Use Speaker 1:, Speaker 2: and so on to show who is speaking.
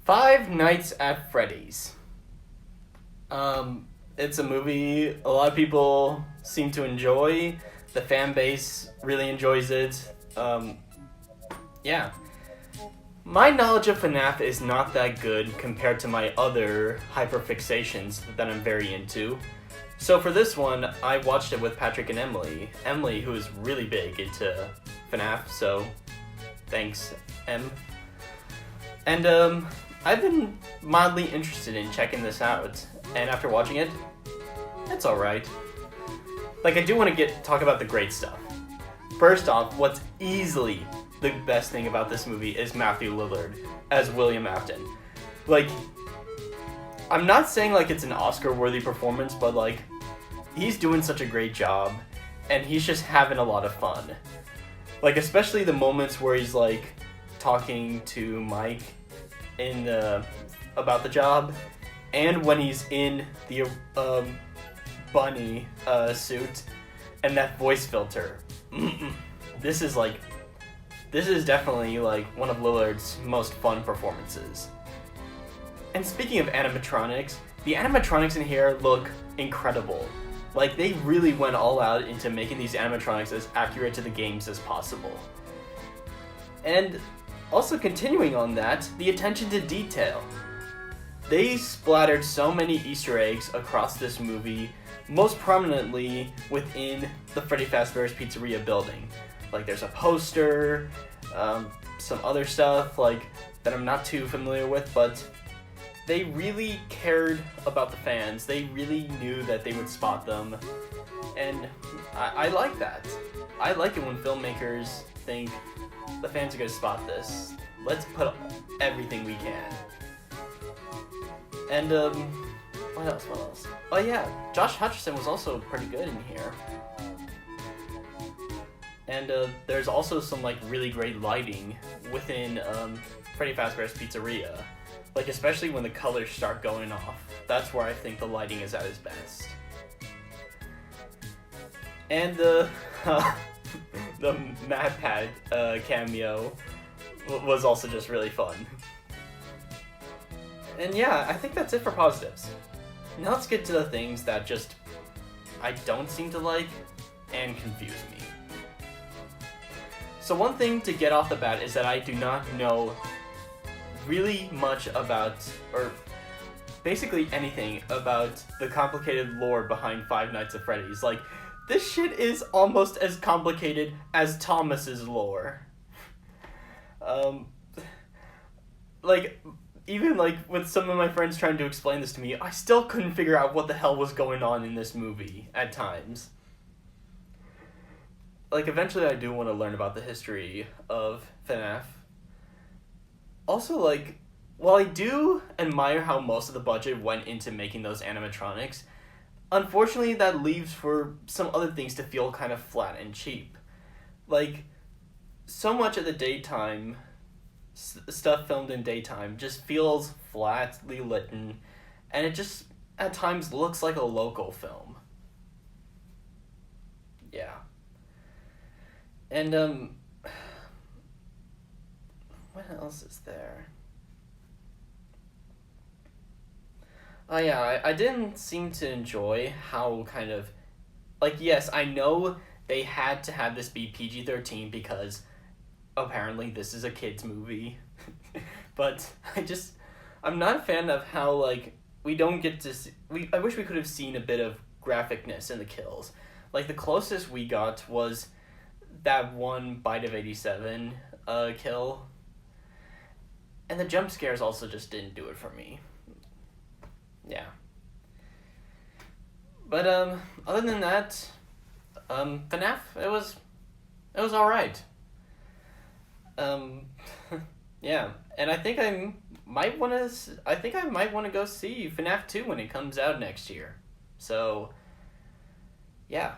Speaker 1: Five Nights at Freddy's. It's a movie a lot of people seem to enjoy. The fan base really enjoys it. Yeah. My knowledge of FNAF is not that good compared to my other hyperfixations that I'm very into. So for this one, I watched it with Patrick and Emily. Emily, who is really big into FNAF, so thanks, Em. And I've been mildly interested in checking this out, and after watching it, it's alright. Like, I do want to talk about the great stuff. First off, what's easily the best thing about this movie is Matthew Lillard as William Afton. Like, I'm not saying like it's an Oscar-worthy performance, but like, he's doing such a great job, and he's just having a lot of fun. Like, especially the moments where he's like talking to Mike about the job, and when he's in the bunny suit and that voice filter. This is definitely like one of Lillard's most fun performances. And speaking of animatronics, the animatronics in here look incredible. Like, they really went all out into making these animatronics as accurate to the games as possible. And also continuing on that, the attention to detail. They splattered so many Easter eggs across this movie, most prominently within the Freddy Fazbear's Pizzeria building. Like, there's a poster, some other stuff like that I'm not too familiar with, but they really cared about the fans. They really knew that they would spot them, and I like that. I like it when filmmakers think the fans are going to spot this. Let's put everything we can. And, what else? Oh yeah, Josh Hutcherson was also pretty good in here. And, there's also some, like, really great lighting within, Freddy Fazbear's Pizzeria. Like, especially when the colors start going off. That's where I think the lighting is at its best. And, the MatPat, cameo was also just really fun. And yeah, I think that's it for positives. Now let's get to the things that just I don't seem to like and confuse me. So one thing to get off the bat is that I do not know really much about, or basically anything about the complicated lore behind Five Nights at Freddy's. Like, this shit is almost as complicated as Thomas's lore. Like, even like with some of my friends trying to explain this to me, I still couldn't figure out what the hell was going on in this movie at times. Like, eventually I do want to learn about the history of FNAF. Also, like, while I do admire how most of the budget went into making those animatronics, unfortunately that leaves for some other things to feel kind of flat and cheap. Like, so much of the daytime stuff filmed in daytime just feels flatly lit, and it just at times looks like a local film. Yeah. And what else is there? Oh yeah, I didn't seem to enjoy how kind of, like, yes, I know they had to have this be PG-13 because apparently this is a kid's movie, but I'm not a fan of how, like, we don't get to see, I wish we could have seen a bit of graphicness in the kills. Like, the closest we got was that one Bite of 87 kill, and the jump scares also just didn't do it for me. Yeah. But other than that, FNAF, it was alright. Yeah, and I think I might want to go see FNAF 2 when it comes out next year. So, yeah.